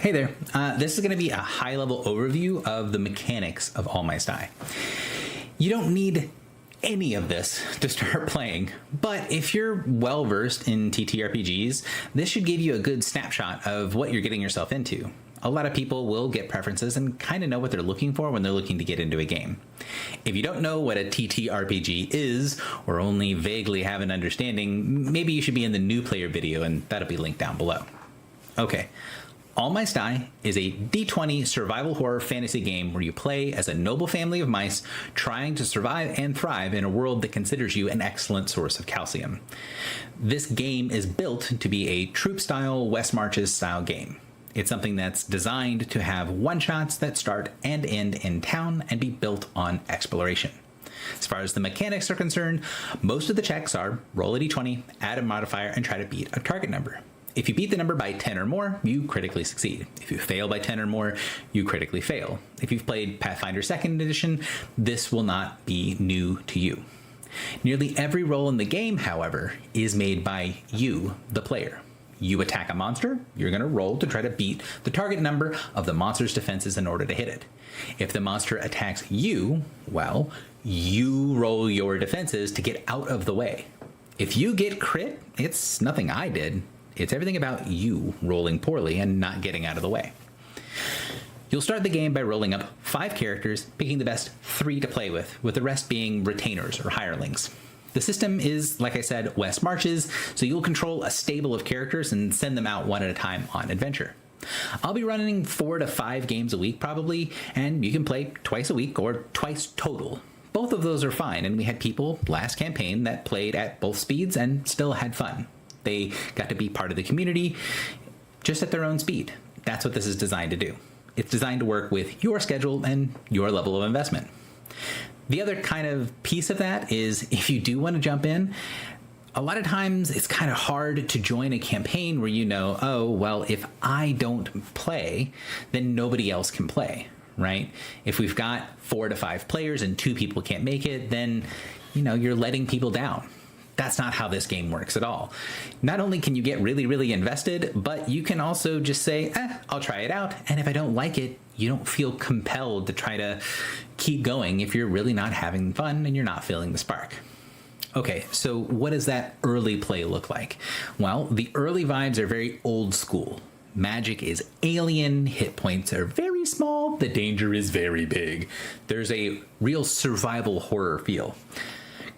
Hey there, this is going to be a high-level overview of the mechanics of All My Stye. You don't need any of this to start playing, but if you're well-versed in TTRPGs, this should give you a good snapshot of what you're getting yourself into. A lot of people will get preferences and kind of know what they're looking for when they're looking to get into a game. If you don't know what a TTRPG is, or only vaguely have an understanding, maybe you should be in the new player video, and that'll be linked down below. Okay. All My Stye is a D20 survival horror fantasy game where you play as a noble family of mice trying to survive and thrive in a world that considers you an excellent source of calcium. This game is built to be a troop-style West Marches style game. It's something that's designed to have one-shots that start and end in town and be built on exploration. As far as the mechanics are concerned, most of the checks are roll a d20, add a modifier, and try to beat a target number. If you beat the number by 10 or more, you critically succeed. If you fail by 10 or more, you critically fail. If you've played Pathfinder 2nd Edition, this will not be new to you. Nearly every roll in the game, however, is made by you, the player. You attack a monster, you're going to roll to try to beat the target number of the monster's defenses in order to hit it. If the monster attacks you, well, you roll your defenses to get out of the way. If you get crit, it's nothing I did. It's everything about you rolling poorly and not getting out of the way. You'll start the game by rolling up 5 characters, picking the best 3 to play with the rest being retainers or hirelings. The system is, like I said, West Marches, so you'll control a stable of characters and send them out one at a time on adventure. I'll be running 4 to 5 games a week probably, and you can play twice a week or twice total. Both of those are fine, and we had people last campaign that played at both speeds and still had fun. They got to be part of the community just at their own speed. That's what this is designed to do. It's designed to work with your schedule and your level of investment. The other kind of piece of that is if you do want to jump in, a lot of times it's kind of hard to join a campaign where you know, oh, well, if I don't play, then nobody else can play, right? If we've got 4 to 5 players and 2 people can't make it, then, you're letting people down. That's not how this game works at all. Not only can you get really, really invested, but you can also just say, I'll try it out. And if I don't like it, you don't feel compelled to try to keep going if you're really not having fun and you're not feeling the spark. Okay, so what does that early play look like? Well, the early vibes are very old school. Magic is alien, hit points are very small, the danger is very big. There's a real survival horror feel.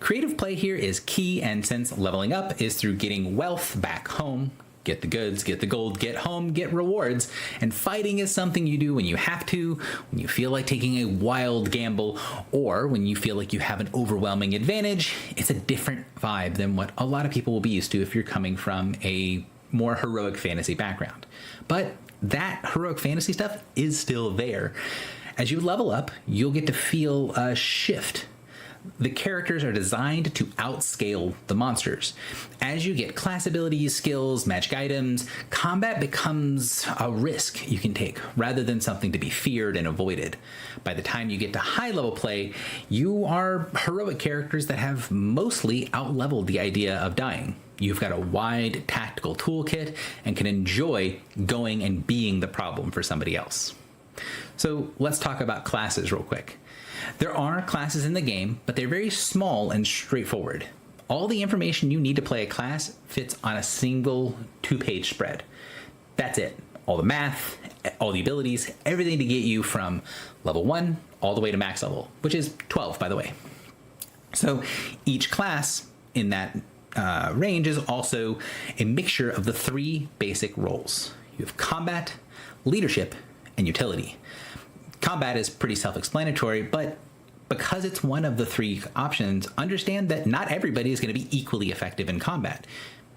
Creative play here is key, and since leveling up is through getting wealth back home, get the goods, get the gold, get home, get rewards, and fighting is something you do when you have to, when you feel like taking a wild gamble, or when you feel like you have an overwhelming advantage. It's a different vibe than what a lot of people will be used to if you're coming from a more heroic fantasy background. But that heroic fantasy stuff is still there. As you level up, you'll get to feel a shift. The characters are designed to outscale the monsters. As you get class abilities, skills, magic items, combat becomes a risk you can take rather than something to be feared and avoided. By the time you get to high level play, you are heroic characters that have mostly outleveled the idea of dying. You've got a wide tactical toolkit and can enjoy going and being the problem for somebody else. So let's talk about classes real quick. There are classes in the game, but they're very small and straightforward. All the information you need to play a class fits on a single 2-page spread. That's it. All the math, all the abilities, everything to get you from level 1 all the way to max level, which is 12, by the way. So each class in that range is also a mixture of the 3 basic roles. You have combat, leadership, and utility. Combat is pretty self-explanatory, but because it's one of the 3 options, understand that not everybody is going to be equally effective in combat,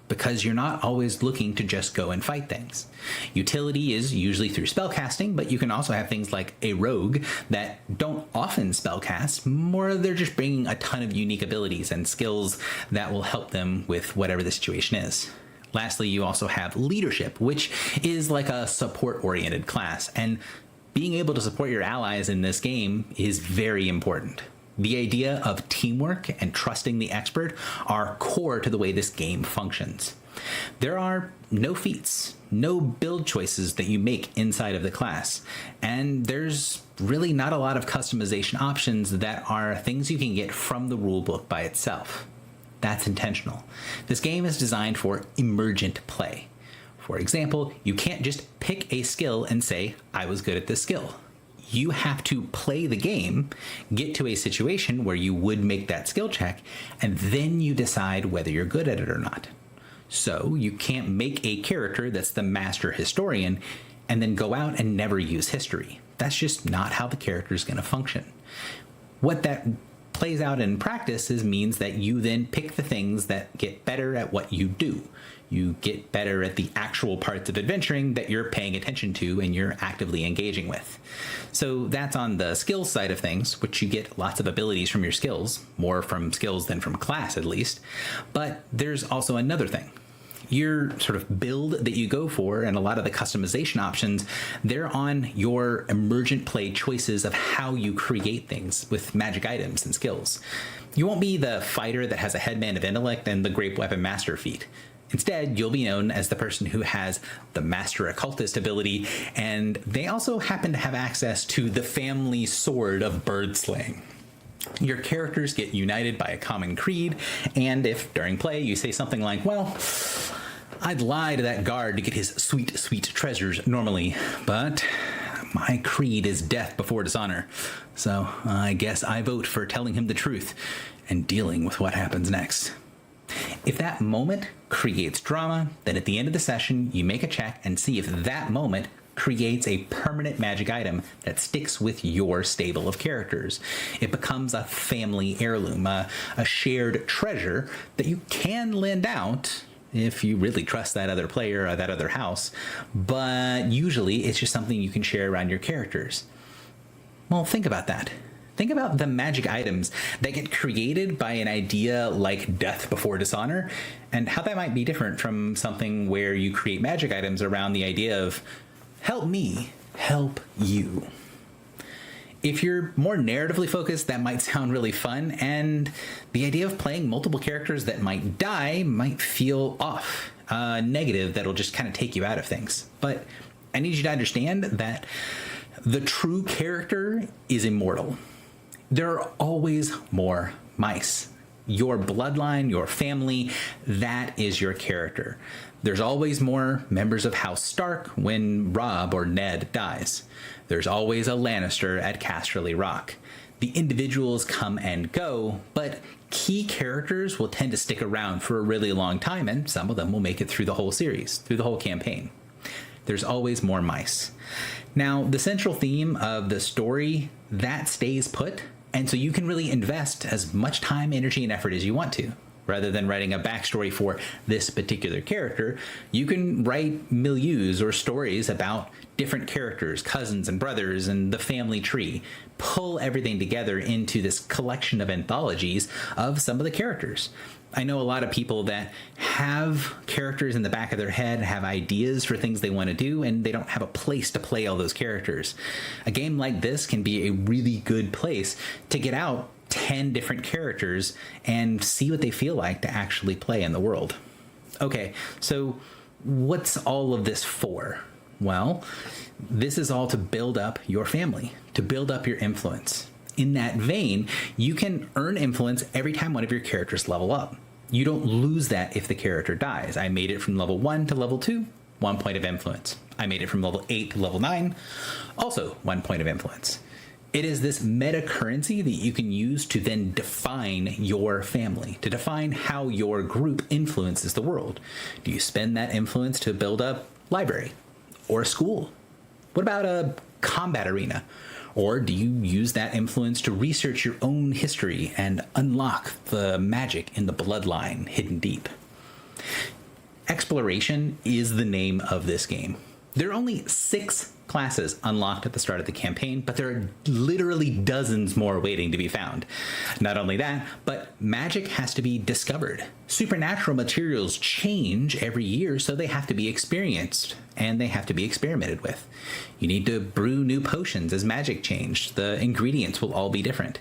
because you're not always looking to just go and fight things. Utility is usually through spellcasting, but you can also have things like a rogue that don't often spellcast, more they're just bringing a ton of unique abilities and skills that will help them with whatever the situation is. Lastly, you also have leadership, which is like a support-oriented class, and being able to support your allies in this game is very important. The idea of teamwork and trusting the expert are core to the way this game functions. There are no feats, no build choices that you make inside of the class, and there's really not a lot of customization options that are things you can get from the rulebook by itself. That's intentional. This game is designed for emergent play. For example, you can't just pick a skill and say, I was good at this skill. You have to play the game, get to a situation where you would make that skill check, and then you decide whether you're good at it or not. So you can't make a character that's the master historian and then go out and never use history. That's just not how the character is going to function. What that plays out in practice means that you then pick the things that get better at what you do. You get better at the actual parts of adventuring that you're paying attention to and you're actively engaging with. So that's on the skills side of things, which you get lots of abilities from your skills, more from skills than from class at least. But there's also another thing. Your sort of build that you go for and a lot of the customization options, they're on your emergent play choices of how you create things with magic items and skills. You won't be the fighter that has a headband of intellect and the great weapon master feat. Instead, you'll be known as the person who has the master occultist ability, and they also happen to have access to the family sword of bird slaying. Your characters get united by a common creed, and if during play you say something like, well, I'd lie to that guard to get his sweet, sweet treasures normally, but my creed is death before dishonor, so I guess I vote for telling him the truth and dealing with what happens next. If that moment creates drama, then at the end of the session, you make a check and see if that moment creates a permanent magic item that sticks with your stable of characters. It becomes a family heirloom, a shared treasure that you can lend out if you really trust that other player or that other house, but usually it's just something you can share around your characters. Well, think about that. Think about the magic items that get created by an idea like death before dishonor, and how that might be different from something where you create magic items around the idea of help me, help you. If you're more narratively focused, that might sound really fun, and the idea of playing multiple characters that might die might feel off, negative, that'll just kind of take you out of things. But I need you to understand that the true character is immortal. There are always more mice. Your bloodline, your family, that is your character. There's always more members of House Stark when Robb or Ned dies. There's always a Lannister at Casterly Rock. The individuals come and go, but key characters will tend to stick around for a really long time, and some of them will make it through the whole series, through the whole campaign. There's always more mice. Now, the central theme of the story, that stays put, and so you can really invest as much time, energy, and effort as you want to. Rather than writing a backstory for this particular character, you can write milieus or stories about different characters, cousins and brothers, and the family tree. Pull everything together into this collection of anthologies of some of the characters. I know a lot of people that have characters in the back of their head, have ideas for things they want to do, and they don't have a place to play all those characters. A game like this can be a really good place to get out 10 different characters and see what they feel like to actually play in the world. Okay, so what's all of this for? Well, this is all to build up your family, to build up your influence. In that vein, you can earn influence every time one of your characters level up. You don't lose that if the character dies. I made it from level 1 to level 2, 1 point of influence. I made it from level 8 to level 9, also 1 point of influence. It is this meta currency that you can use to then define your family, to define how your group influences the world. Do you spend that influence to build a library or a school? What about a combat arena? Or do you use that influence to research your own history and unlock the magic in the bloodline hidden deep? Exploration is the name of this game. There are only 6 classes unlocked at the start of the campaign, but there are literally dozens more waiting to be found. Not only that, but magic has to be discovered. Supernatural materials change every year, so they have to be experienced, and they have to be experimented with. You need to brew new potions as magic change. The ingredients will all be different.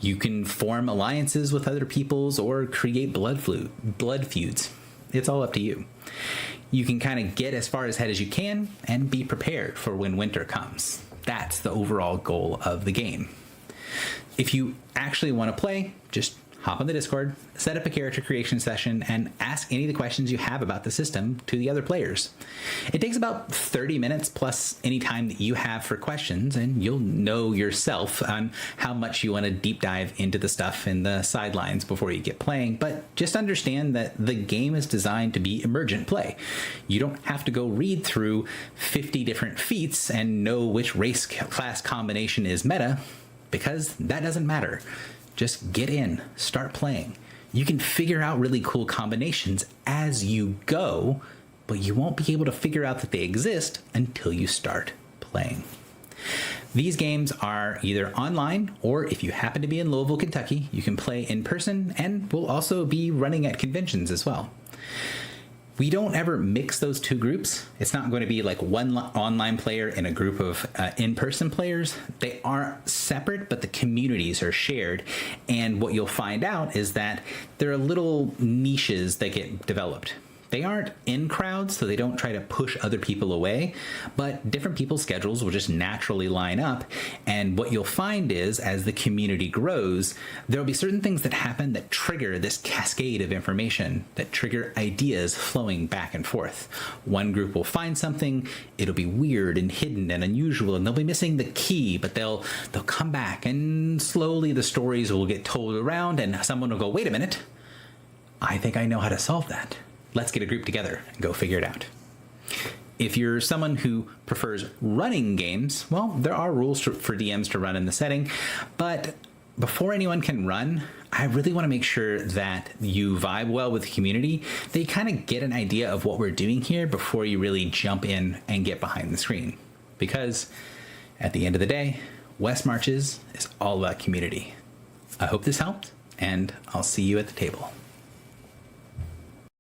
You can form alliances with other peoples or create blood feuds. it's all up to you. You can kind of get as far ahead as you can and be prepared for when winter comes. That's the overall goal of the game. If you actually want to play, just hop on the Discord, set up a character creation session, and ask any of the questions you have about the system to the other players. It takes about 30 minutes plus any time that you have for questions, and you'll know yourself on how much you want to deep dive into the stuff in the sidelines before you get playing. But just understand that the game is designed to be emergent play. You don't have to go read through 50 different feats and know which race class combination is meta, because that doesn't matter. Just get in, start playing. You can figure out really cool combinations as you go, but you won't be able to figure out that they exist until you start playing. These games are either online, or if you happen to be in Louisville, Kentucky, you can play in person, and we'll also be running at conventions as well. We don't ever mix those two groups. It's not going to be like one online player and a group of in-person players. They are separate, but the communities are shared. And what you'll find out is that there are little niches that get developed. They aren't in crowds, so they don't try to push other people away, but different people's schedules will just naturally line up. And what you'll find is, as the community grows, there'll be certain things that happen that trigger this cascade of information, that trigger ideas flowing back and forth. One group will find something, it'll be weird and hidden and unusual, and they'll be missing the key, but they'll come back, and slowly the stories will get told around, and someone will go, wait a minute, I think I know how to solve that. Let's get a group together and go figure it out. If you're someone who prefers running games, well, there are rules for DMs to run in the setting, but before anyone can run, I really want to make sure that you vibe well with the community, that you kind of get an idea of what we're doing here before you really jump in and get behind the screen. Because at the end of the day, West Marches is all about community. I hope this helped, and I'll see you at the table.